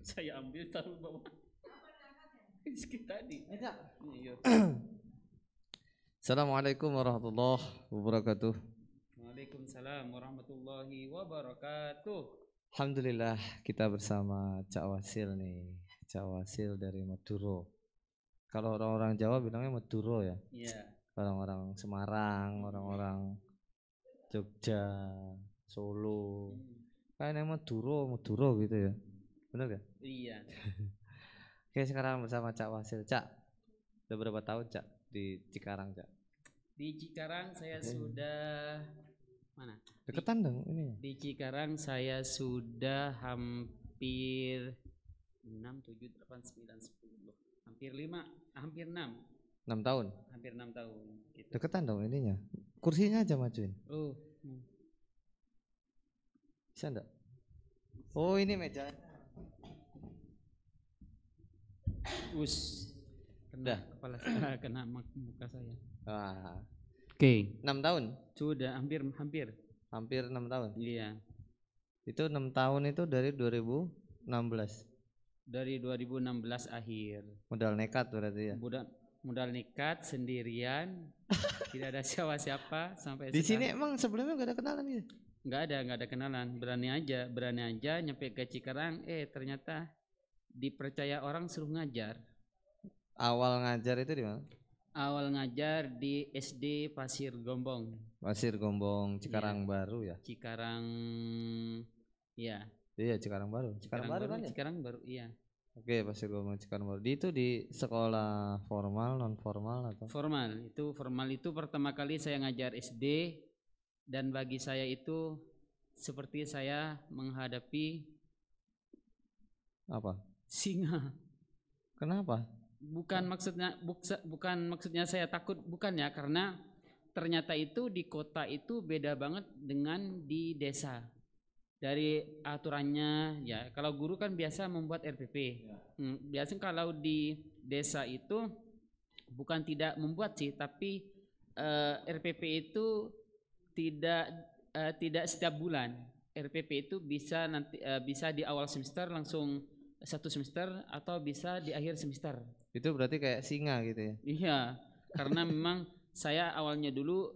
Saya ambil taruh bawah. Sekitar tadi. Iya. Assalamualaikum warahmatullahi wabarakatuh. Waalaikumsalam warahmatullahi wabarakatuh. Alhamdulillah kita bersama Cak Wasil nih. Cak Wasil dari Maduro. Kalau orang-orang Jawa bilangnya Maduro ya. Iya. Orang-orang Semarang, orang-orang Jogja, Solo. Kayaknya Maduro gitu ya. Benar gak? Iya. Oke, sekarang bersama Cak Wasil. Cak, udah berapa tahun Cak di Cikarang Cak? Di Cikarang saya sudah mana? Deketan dong ini. Di Cikarang saya sudah hampir 6, 7, 8, 9, 10. Hampir 5, hampir 6. 6 tahun. Hampir 6 tahun gitu. Deketan dong ininya. Kursinya aja majuin. Oh. Bisa enggak? Oh, ini meja. Kena kepala saya, kena muka saya. Wah. Oke. 6 tahun. Sudah hampir. Hampir 6 tahun. Iya. Itu 6 tahun itu dari 2016. Dari 2016 akhir. Modal nekat berarti ya. Modal nekat sendirian. Tidak ada siapa-siapa sampai Di sekarang. sini emang sebelumnya gak ada kenalan gitu. Enggak ada kenalan. Berani aja nyampe ke Cikarang, ternyata dipercaya orang suruh ngajar. Awal ngajar itu di mana? Awal ngajar di SD Pasir Gombong. Pasir Gombong, Cikarang Iya. Baru ya. Cikarang, ya. Iya, Cikarang Baru. Cikarang Baru kan ya? Cikarang Baru, iya. Oke, Pasir Gombong, Cikarang Baru. Itu di sekolah formal, non formal atau? Formal itu pertama kali saya ngajar SD, dan bagi saya itu seperti saya menghadapi apa? singa. Kenapa? Bukan maksudnya saya takut, bukan ya, karena ternyata itu di kota itu beda banget dengan di desa. Dari aturannya ya, kalau guru kan biasa membuat RPP. Biasanya kalau di desa itu bukan tidak membuat sih, tapi RPP itu tidak setiap bulan. RPP itu bisa nanti bisa di awal semester langsung satu semester, atau bisa di akhir semester. Itu berarti kayak singa gitu ya? Iya, karena memang saya awalnya dulu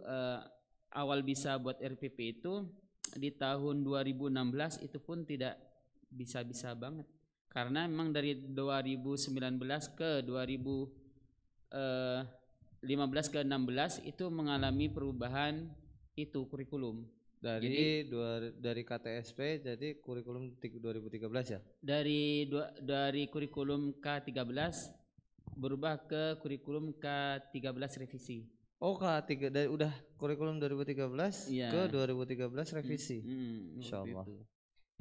awal bisa buat RPP itu di tahun 2016, itu pun tidak bisa-bisa banget. Karena memang dari 2019 ke 2015 ke 16 itu mengalami perubahan itu kurikulum. Dari KTSP jadi kurikulum 2013 ya? Dari kurikulum K13 berubah ke kurikulum K13 revisi. Oh, K3 udah kurikulum 2013 iya. ke 2013 revisi. Insyaallah.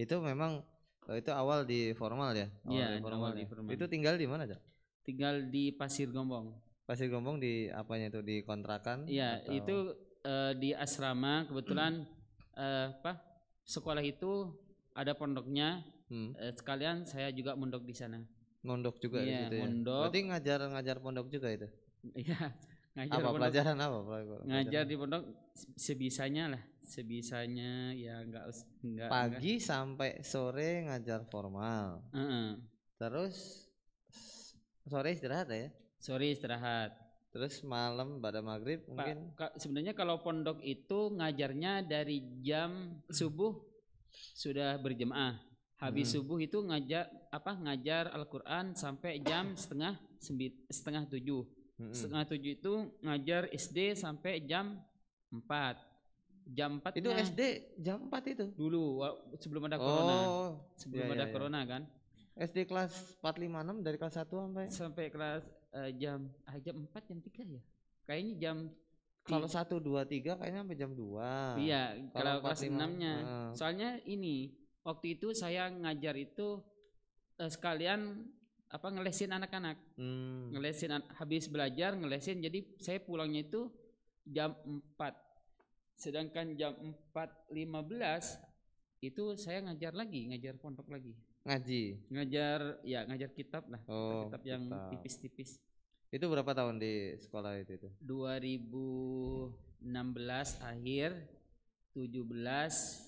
Itu memang itu awal di formal ya? Iya, awal di formal. Itu tinggal di mana, Cak? Tinggal di Pasir Gombong. Pasir Gombong di apanya itu, di kontrakan? Iya, atau? Itu di asrama kebetulan sekolah itu ada pondoknya. Sekalian saya juga mondok di sana. Mondok juga iya, gitu ya. Mondok. Berarti ngajar pondok juga itu? Iya, ngajar apa pondok. Pelajaran apa? Ngajar di pondok sebisanya lah, ya enggak pagi sampai sore ngajar formal. Terus sore istirahat ya? Sore istirahat. Terus malam pada maghrib mungkin? Sebenarnya kalau pondok itu ngajarnya dari jam subuh sudah berjemaah. Habis subuh itu ngajar Al-Quran sampai jam setengah 7. Setengah 7 itu ngajar SD sampai jam 4. Jam 4 itu SD jam 4 itu? Dulu sebelum ada corona. Sebelum ada corona kan. SD kelas 4, 5, 6 dari kelas 1 sampai kelas jam 4 jam 3 ya. Kayaknya jam kalau 1 2 3 kayaknya sampai jam 2. Iya, kalau kelas 6-nya. Soalnya ini waktu itu saya ngajar itu sekalian ngelesin anak-anak. Ngelesin habis belajar ngelesin, jadi saya pulangnya itu jam 4. Sedangkan jam 4.15 itu saya ngajar pondok lagi. Ngajar kitab lah. Kitab yang tipis-tipis. Itu berapa tahun di sekolah itu? 2016 akhir, 17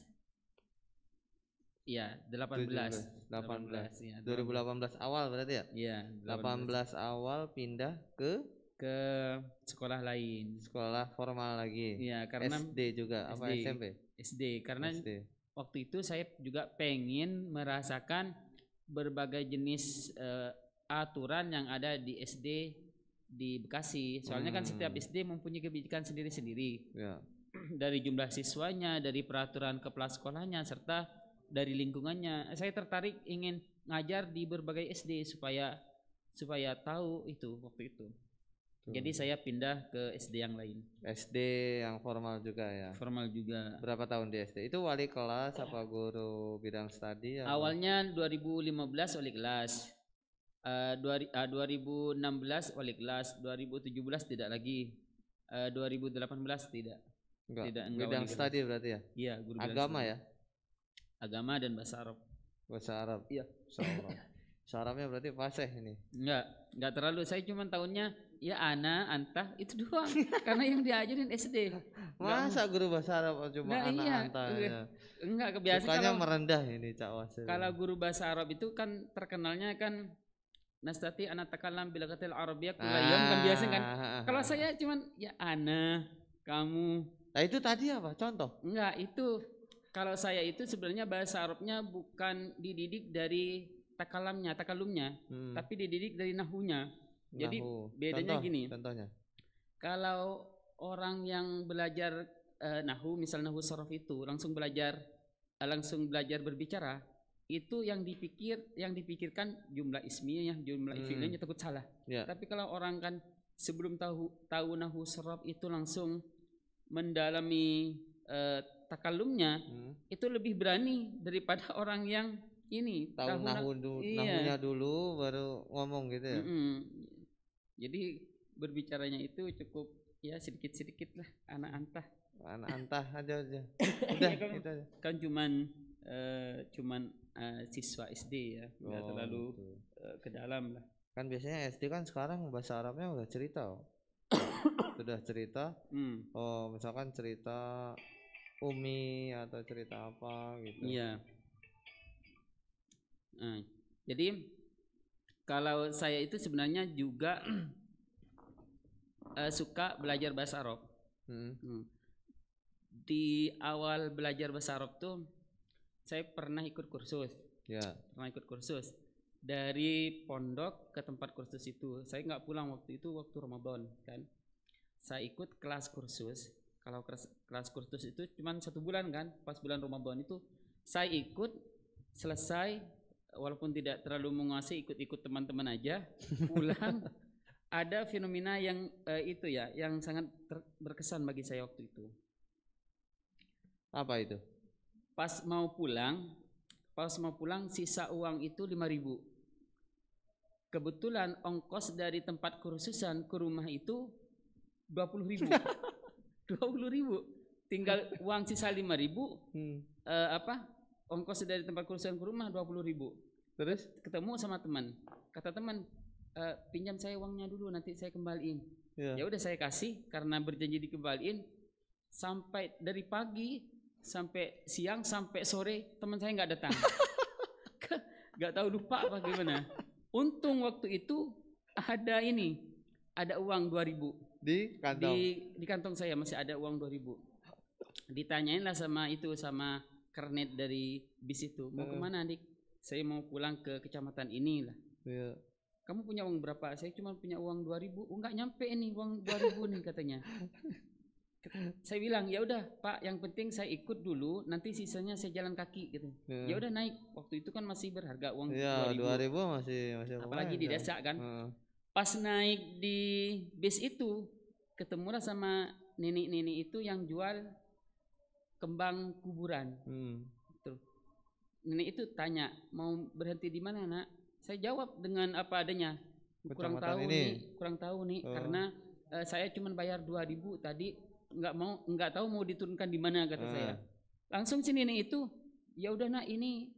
Iya, 18. 18. Iya, 2018 awal berarti ya? Iya, 18 awal pindah ke ke sekolah lain. sekolah formal lagi. Iya, karena SD juga apa SD. SMP? SD karena SD. waktu itu saya juga pengen merasakan berbagai jenis aturan yang ada di SD di Bekasi. Soalnya kan setiap SD mempunyai kebijakan sendiri-sendiri. Ya. Dari jumlah siswanya, dari peraturan kepala sekolahnya, serta dari lingkungannya. Saya tertarik ingin ngajar di berbagai SD supaya tahu itu waktu itu. Jadi saya pindah ke SD yang lain. SD yang formal juga ya. Formal juga. Berapa tahun di SD? Itu wali kelas apa guru bidang studi? Awalnya 2015 wali kelas. 2016 wali kelas, 2017 tidak lagi. 2018 tidak. Enggak Tidak bidang wali studi kelas. berarti ya? Iya, guru bidang Agama studi. ya? Agama dan bahasa Arab. Bahasa Arab. Iya. Bahasa Arabnya berarti fasih ini. Enggak terlalu. Saya cuma tahunya ya ana, antah itu doang. Karena yang diajarin SD. Masa guru bahasa Arab cuma Nah, anak iya. antah ya? Enggak kebiasaan Sukanya kalau merendah ini Cak Wasil. kalau guru bahasa Arab itu kan terkenalnya kan nastati ana takalam bila katil Arabiyah kulayom kan biasa kan. Kalau saya cuman ya ana, kamu. Nah itu tadi apa? Contoh? Enggak, itu kalau saya itu sebenarnya bahasa Arabnya bukan dididik dari takalumnya, tapi dididik dari nahunya. Jadi bedanya gini. Contohnya. Kalau orang yang belajar nahu, misal nahu sorof itu langsung belajar berbicara, itu yang dipikirkan jumlah ismiyah, jumlah fi'ilnya takut salah. Yeah. Tapi kalau orang kan sebelum tahu nahu sorof itu langsung mendalami takalumnya, itu lebih berani daripada orang yang ini tahu nahunya dulu baru ngomong gitu ya. Jadi berbicaranya itu cukup ya sedikit lah anak antah aja. Udah gitu aja. Kan cuman siswa SD ya, nggak terlalu ke dalam lah. Kan biasanya SD kan sekarang bahasa Arabnya udah cerita. Sudah cerita. Oh, misalkan cerita Umi atau cerita apa gitu. Iya. Jadi kalau saya itu sebenarnya juga suka belajar bahasa Arab. Di awal belajar bahasa Arab tuh saya pernah ikut kursus. Ya. Pernah ikut kursus dari pondok ke tempat kursus itu. Saya nggak pulang waktu Ramadan kan. Saya ikut kelas kursus. Kalau kelas kursus itu cuma 1 bulan kan. Pas bulan Ramadan itu saya ikut selesai. Walaupun tidak terlalu menguasai, ikut-ikut teman-teman aja. Pulang ada fenomena yang itu ya, yang sangat berkesan bagi saya waktu itu. Apa itu? Pas mau pulang sisa uang itu 5.000. Kebetulan ongkos dari tempat kursusan ke rumah itu 20.000. 20.000. Tinggal uang sisa 5.000. Ongkos dari tempat kursusan ke rumah 20.000. Terus ketemu sama teman. Kata teman, pinjam saya uangnya dulu nanti saya kembaliin. Ya udah saya kasih karena berjanji dikembaliin. Sampai dari pagi sampai siang sampai sore teman saya nggak datang. Nggak tahu lupa apa gimana. Untung waktu itu ada uang 2.000 di kantong. Di kantong saya masih ada uang 2.000. Ditanyain lah sama kernet dari bis itu, mau kemana adik? Saya mau pulang ke kecamatan ini lah. Yeah. Kamu punya uang berapa? Saya cuma punya uang 2.000. Enggak nyampe ini uang 2.000 nih katanya. Saya bilang ya udah Pak, yang penting saya ikut dulu, nanti sisanya saya jalan kaki gitu. Ya udah naik. Waktu itu kan masih berharga uang 2.000 masih apalagi di desa kan. Pas naik di bis itu ketemulah sama nenek-nenek itu yang jual kembang kuburan. Tuh. Nenek itu tanya, mau berhenti di mana nak? Saya jawab dengan apa adanya. Kurang tahu nih karena saya cuma bayar 2.000 tadi, nggak tahu mau diturunkan di mana kata saya. Langsung si nenek itu, ya udah nak ini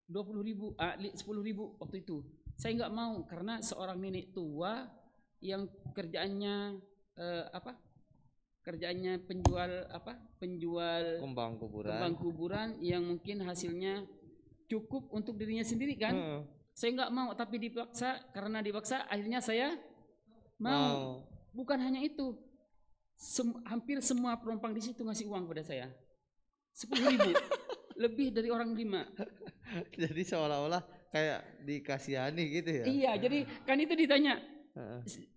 20.000, 10.000 waktu itu. Saya nggak mau karena seorang nenek tua yang kerjaannya kerjaannya penjual apa? Penjual kembang kembang kuburan yang mungkin hasilnya cukup untuk dirinya sendiri kan. Saya nggak mau, tapi dipaksa, karena dipaksa akhirnya saya mau. Bukan hanya itu, hampir semua penumpang di situ ngasih uang pada saya 10.000 lebih dari orang 5. Jadi seolah-olah kayak dikasihani gitu ya. Iya, jadi kan itu ditanya,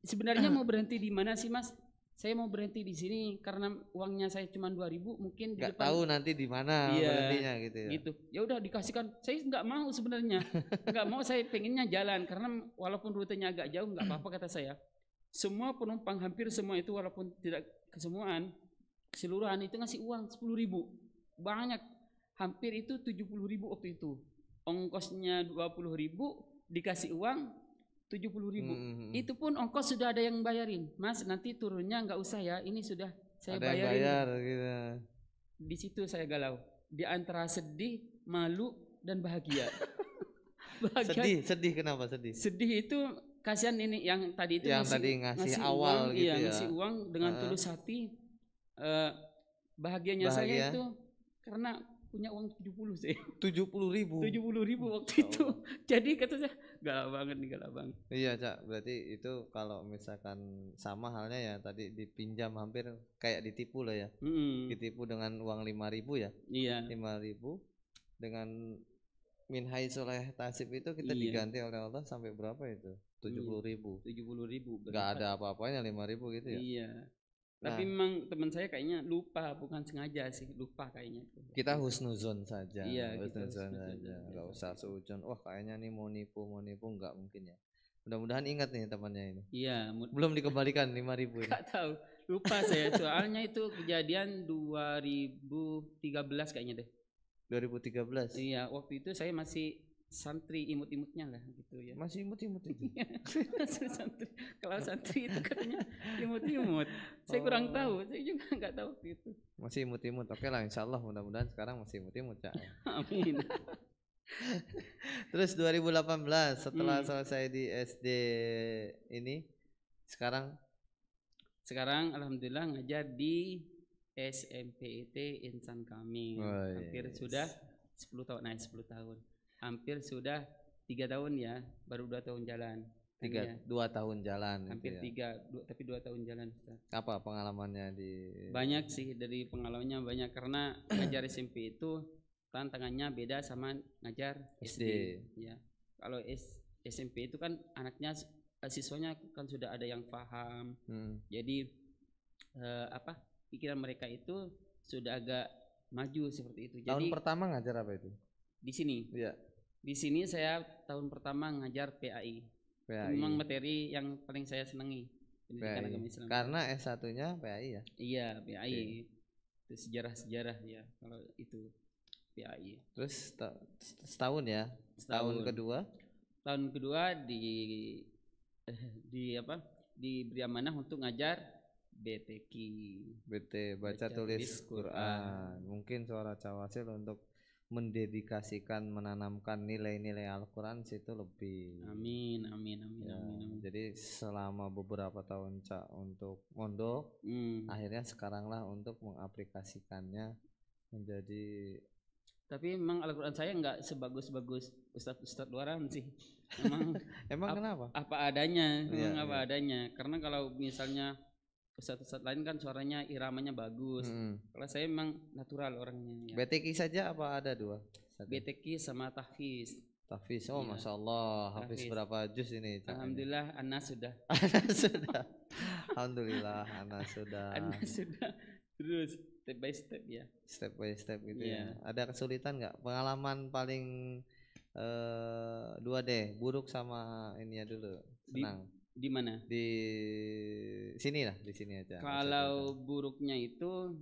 sebenarnya mau berhenti di mana sih Mas? Saya mau berhenti di sini karena uangnya saya cuma 2.000, mungkin di Nggak depan tahu nanti di mana berhentinya gitu ya. Gitu. Ya udah dikasihkan. Saya nggak mau sebenarnya. Nggak mau, saya pengennya jalan karena walaupun rutenya agak jauh nggak apa-apa kata saya. Semua penumpang hampir semua itu walaupun tidak kesemuaan, keseluruhan itu ngasih uang 10.000. Banyak. Hampir itu 70.000 waktu itu. Ongkosnya 20.000, dikasih uang 70.000. Itu pun ongkos sudah ada yang bayarin. Mas, nanti turunnya nggak usah ya. Ini sudah saya ada bayarin. Yang bayar gitu. Di situ saya galau. Di antara sedih, malu, dan bahagia. Sedih kenapa sedih? Sedih itu kasihan ini yang tadi itu yang ngasih awal uang, gitu ya. Ngasih uang dengan tulus hati. Bahagia saya itu karena punya uang 70 sih. 70.000 waktu itu. Jadi kata saya galau banget. Iya Cak, berarti itu kalau misalkan sama halnya ya tadi dipinjam hampir kayak ditipu lah ya. Ditipu dengan uang 5.000 ya. Iya. 5.000 dengan min soleh tasib itu kita diganti oleh Allah sampai berapa itu? 70.000. 70.000. Gak ada apa-apanya 5.000 gitu ya. Iya. Tapi memang teman saya kayaknya lupa, bukan sengaja sih, lupa kayaknya. Kita husnuzon saja. Iya, husnuzon saja. Gak usah seujun. Wah kayaknya nih mau nipu, nggak mungkin ya. Mudah-mudahan ingat nih temannya ini. Iya. Belum dikembalikan 5.000 ini. Gak tahu, lupa saya. Soalnya itu kejadian 2013 kayaknya deh. 2013. Iya, waktu itu saya masih santri imut-imutnya lah gitu ya. Masih imut-imut itu. Santri. Kalau santri itu katanya imut-imut. Saya kurang tahu, saya juga nggak tahu gitu. Masih imut-imut. Oke lah, insyaallah mudah-mudahan sekarang masih imut-imut Cak. Amin. Terus 2018 setelah selesai di SD ini sekarang alhamdulillah ngajar di SMPIT Insan Kamil. Hampir sudah 10 tahun. Nah, 10 tahun. Hampir sudah 3 tahun ya, baru 2 tahun jalan. 2 tahun jalan. Hampir ya. 3, tapi 2 tahun jalan. Apa pengalamannya di? Banyak sih, dari pengalamannya banyak karena ngajar SMP itu tantangannya beda sama ngajar SD. Ya, kalau SMP itu kan anaknya, siswanya kan sudah ada yang paham. Jadi pikiran mereka itu sudah agak maju seperti itu. Tahun pertama ngajar apa itu? Di sini. Iya. Di sini saya tahun pertama ngajar PAI. Memang materi yang paling saya senangi, pendidikan agama Islam. Karena S1-nya PAI ya? Iya, PAI. Itu sejarah-sejarah ya kalau itu PAI. Terus setahun ya? Tahun kedua? Tahun kedua diberi amanah untuk ngajar BTQ. Baca tulis Quran. Mungkin suara Cawasil untuk mendedikasikan menanamkan nilai-nilai Al-Quran situ lebih. Amin. Jadi selama beberapa tahun Cak untuk mondok, akhirnya sekarang lah untuk mengaplikasikannya menjadi. Tapi memang Al-Quran saya nggak sebagus-bagus ustadz luaran sih. Emang kenapa? Apa adanya, apa adanya. Karena kalau misalnya ustadz lain kan suaranya iramanya bagus. Kalau saya memang natural orangnya. Ya. BTQ saja apa ada 2? BTQ sama tahfiz. Tahfiz, masya Allah. Hafiz berapa juz ini? Alhamdulillah, Anas sudah. Alhamdulillah, Anas sudah. Terus step by step ya. Step by step gitu ya. Ada kesulitan nggak? Pengalaman paling 2 deh, buruk sama ini ya dulu. Senang. Di mana? Di sini lah, di sini aja. Kalau buruknya itu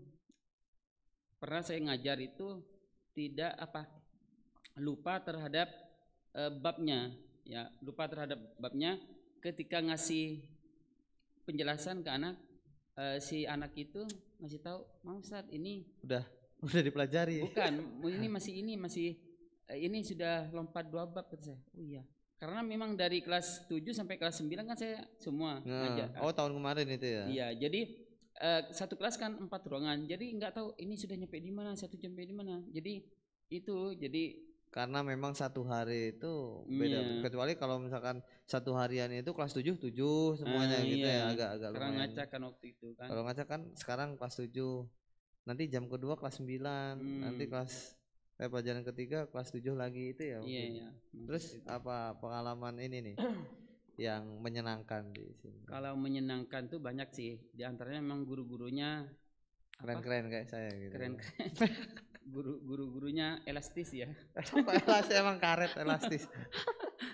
pernah saya ngajar itu tidak lupa terhadap babnya ya, lupa terhadap babnya ketika ngasih penjelasan ke anak, si anak itu ngasih tahu, "Mau Ustaz, ini udah dipelajari." Bukan, ini sudah lompat 2 bab kata saya. Oh iya. Karena memang dari kelas 7 sampai kelas 9 kan saya semua ngajar. Oh, tahun kemarin itu ya? Iya, jadi satu kelas kan 4 ruangan, jadi nggak tahu ini sudah nyampe di mana, satu nyampe di mana. Jadi itu karena memang satu hari itu beda. iya. Kecuali kalau misalkan satu harian itu kelas 7 7 semuanya gitu ya, Iya. agak Karena lumayan. ngacak kan waktu itu kan. Kalau ngacak kan sekarang kelas 7. Nanti jam kedua kelas 9, nanti kelas pelajaran ketiga kelas 7 lagi itu ya. Iya, iya. Terus apa pengalaman ini nih yang menyenangkan di sini? Kalau menyenangkan tuh banyak sih. Di antaranya memang guru-gurunya keren-keren kayak saya gitu. Keren-keren. Guru-gurunya elastis ya. Elastis emang karet elastis.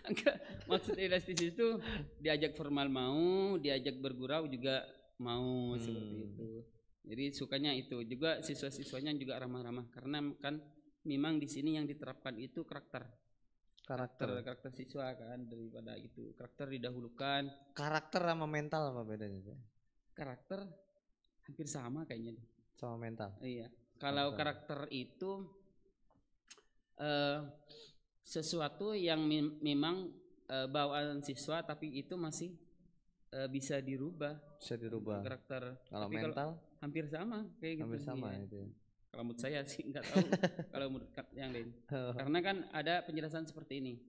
Enggak, maksud elastis itu diajak formal mau, diajak bergurau juga mau seperti itu. Jadi sukanya itu. Juga siswa-siswanya juga ramah-ramah karena kan memang di sini yang diterapkan itu karakter siswa kan, daripada itu karakter didahulukan. Karakter sama mental apa bedanya? Karakter hampir sama kayaknya. Sama mental. Iya. Kalau karakter itu sesuatu yang memang bawaan siswa tapi itu masih bisa dirubah. Bisa dirubah. Karakter. Kalau tapi mental hampir sama kayak gitu. Hampir sama itu ya. Kalau menurut saya sih nggak tahu kalau menurut yang lain. Karena kan ada penjelasan seperti ini.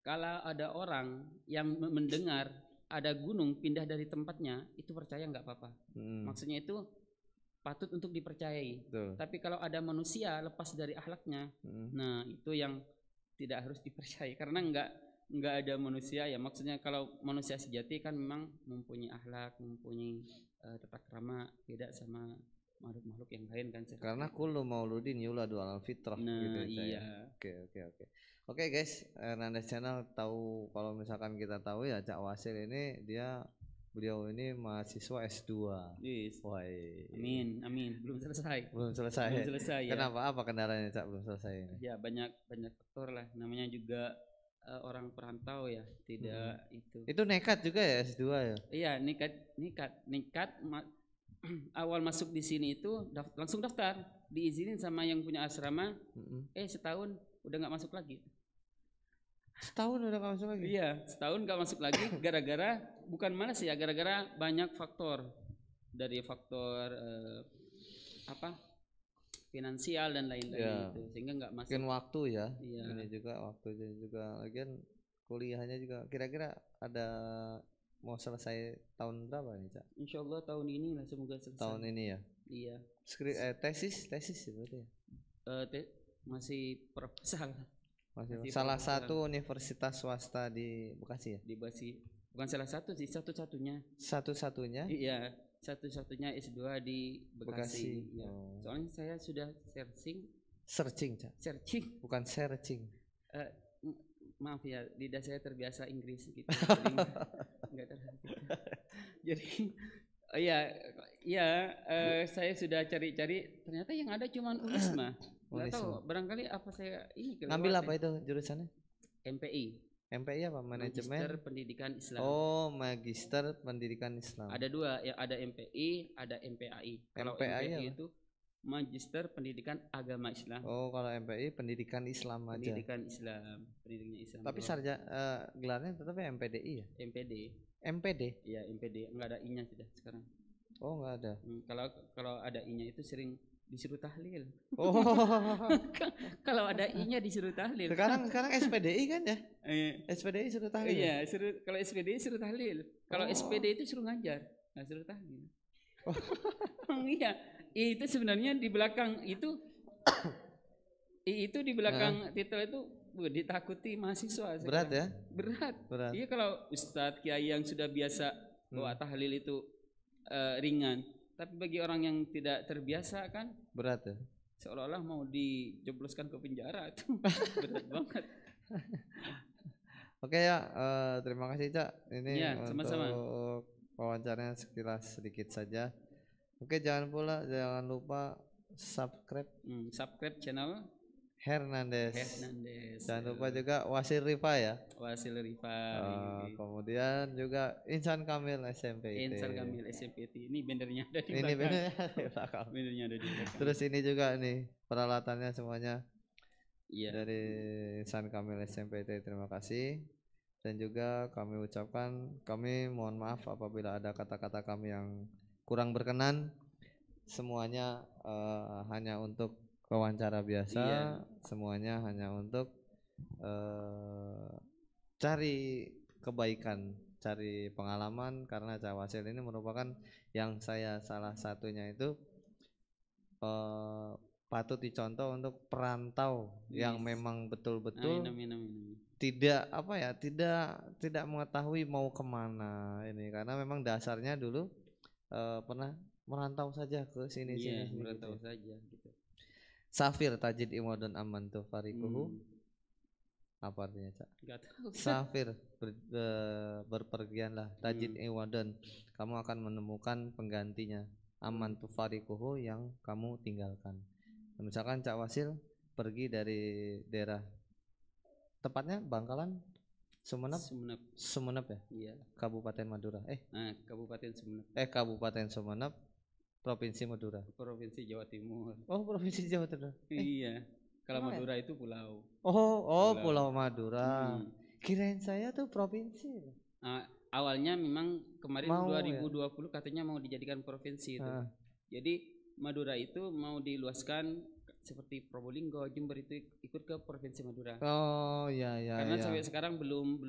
Kalau ada orang yang mendengar ada gunung pindah dari tempatnya, itu percaya nggak apa-apa. Maksudnya itu patut untuk dipercayai. Tapi kalau ada manusia lepas dari akhlaknya, nah itu yang tidak harus dipercayai karena nggak ada manusia ya. Maksudnya kalau manusia sejati kan memang mempunyai akhlak, mempunyai tata krama, beda sama makhluk-makhluk yang lain kan. Karena kullu mauludin yuladu alal fitrah gitu. Iya. Oke guys, Hernandez Channel tahu kalau misalkan kita tahu ya Cak Wasil ini beliau ini mahasiswa S2. Yes. Wah, amin. Belum selesai. Ya. Kenapa? Apa kendalanya Cak belum selesai ini? Ya banyak faktor lah. Namanya juga orang perantau ya, tidak itu. Itu nekat juga ya S2 ya? Iya, nekat. Awal masuk di sini itu langsung daftar, diizinin sama yang punya asrama. Setahun udah nggak masuk lagi. Setahun udah gak masuk lagi? Iya, setahun gak masuk lagi gara-gara bukan malas ya, gara-gara banyak faktor. Dari faktor finansial dan lain-lain itu, sehingga nggak masuk. Mungkin waktu ya. Iya. Ini juga waktunya juga, lagian kuliahnya juga kira-kira ada mau selesai tahun berapa nih Cak? Insya Allah tahun ini lah, semoga selesai. Tahun ini ya? Iya. Tesis ya berarti ya? Masih proposal. Masih salah satu universitas swasta di Bekasi ya? Di Bekasi. Bukan salah satu sih, satu-satunya. Satu-satunya? Iya, satu-satunya S2 di Bekasi. Ya. Soalnya saya sudah searching, Cak. Bukan searching. Maaf ya, lidah saya terbiasa Inggris gitu. Jadi saya sudah cari-cari, ternyata yang ada cuma Unisma. Nggak tahu, barangkali apa saya ini ngambil apa itu jurusannya? MPI apa? Manajemen Magister Pendidikan Islam. Oh, Magister Pendidikan Islam. Ada dua, ya ada MPI, ada MPAI. Kalau MPI itu Magister Pendidikan Agama Islam. Oh, kalau MPI Pendidikan Islam aja. Pendidikan Islam. Tapi gelarnya tetap ya MPDI ya? MPD? Iya, MPD. Enggak ada I-nya sudah sekarang. Oh, enggak ada. Kalau ada I-nya itu sering disuruh tahlil. Oh. Kalau ada I-nya disuruh tahlil. Sekarang SPDI kan ya? SPDI suruh tahlil. Iya, kalau SPDI suruh tahlil. Kalau SPD itu suruh ngajar, nggak suruh tahlil. Iya, itu sebenarnya di belakang itu di belakang titel itu ditakuti mahasiswa. Berat ya? Berat. Iya, kalau ustadz kiai yang sudah biasa bawa tahlil itu ringan. Tapi bagi orang yang tidak terbiasa kan berat ya. Seolah-olah mau dijebloskan ke penjara itu berat banget. Oke ya, terima kasih Cak. Ini ya, sama-sama. Untuk wawancaranya sekilas sedikit saja. Oke, jangan lupa subscribe channel Hernandez. Jangan lupa juga Wasil Rifa ya. Kemudian juga Insan Kamil SMPT. Ini bannernya ada di belakang. Ini bannernya ada di belakang. Terus ini juga nih peralatannya semuanya. Iya. Dari Insan Kamil SMPT, terima kasih. Dan juga kami mohon maaf apabila ada kata-kata kami yang kurang berkenan, semuanya hanya untuk wawancara biasa, semuanya hanya untuk cari kebaikan, cari pengalaman, karena Cak Wasil ini merupakan yang saya salah satunya itu patut dicontoh untuk perantau yang memang betul-betul tidak tidak mengetahui mau kemana ini, karena memang dasarnya dulu pernah merantau saja ke sini merantau gitu. saja gitu. Safir tajid iwadun aman tu farikuhu. Apa artinya, Cak? Gak tahu. Safir berpergianlah, tajid iwadun, kamu akan menemukan penggantinya, aman tu farikuhu, yang kamu tinggalkan. Misalkan Cak Wasil pergi dari daerah tepatnya Bangkalan, Sumenep ya? Iya. Kabupaten Madura. Kabupaten Sumenep. Kabupaten Sumenep, Provinsi Madura. Provinsi Jawa Timur. Oh, Provinsi Jawa Timur. Iya. Kalau Madura itu pulau. Pulau Madura. Kirain saya tuh provinsi. Awalnya memang kemarin 2020 katanya mau dijadikan provinsi itu. Jadi Madura itu mau diluaskan seperti Probolinggo, Jember itu ikut ke provinsi Madura. Oh iya. Karena sampai sekarang belum.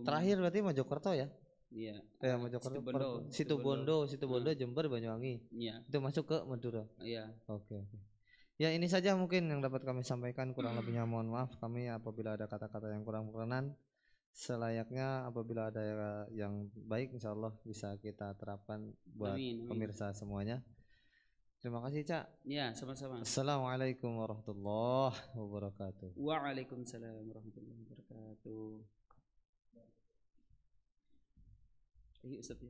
Terakhir berarti Mojokerto ya? Iya. Mojokerto. Situbondo, Jember, Banyuwangi. Iya. Itu masuk ke Madura. Iya. Oke. Ya ini saja mungkin yang dapat kami sampaikan, kurang lebihnya mohon maaf kami apabila ada kata-kata yang kurang berkenan. Selayaknya apabila ada yang baik, insya Allah bisa kita terapkan buat pemirsa semuanya. Terima kasih, Cak. Ya, sama-sama. Assalamualaikum warahmatullahi wabarakatuh. Waalaikumsalam warahmatullahi wabarakatuh. Ustaz.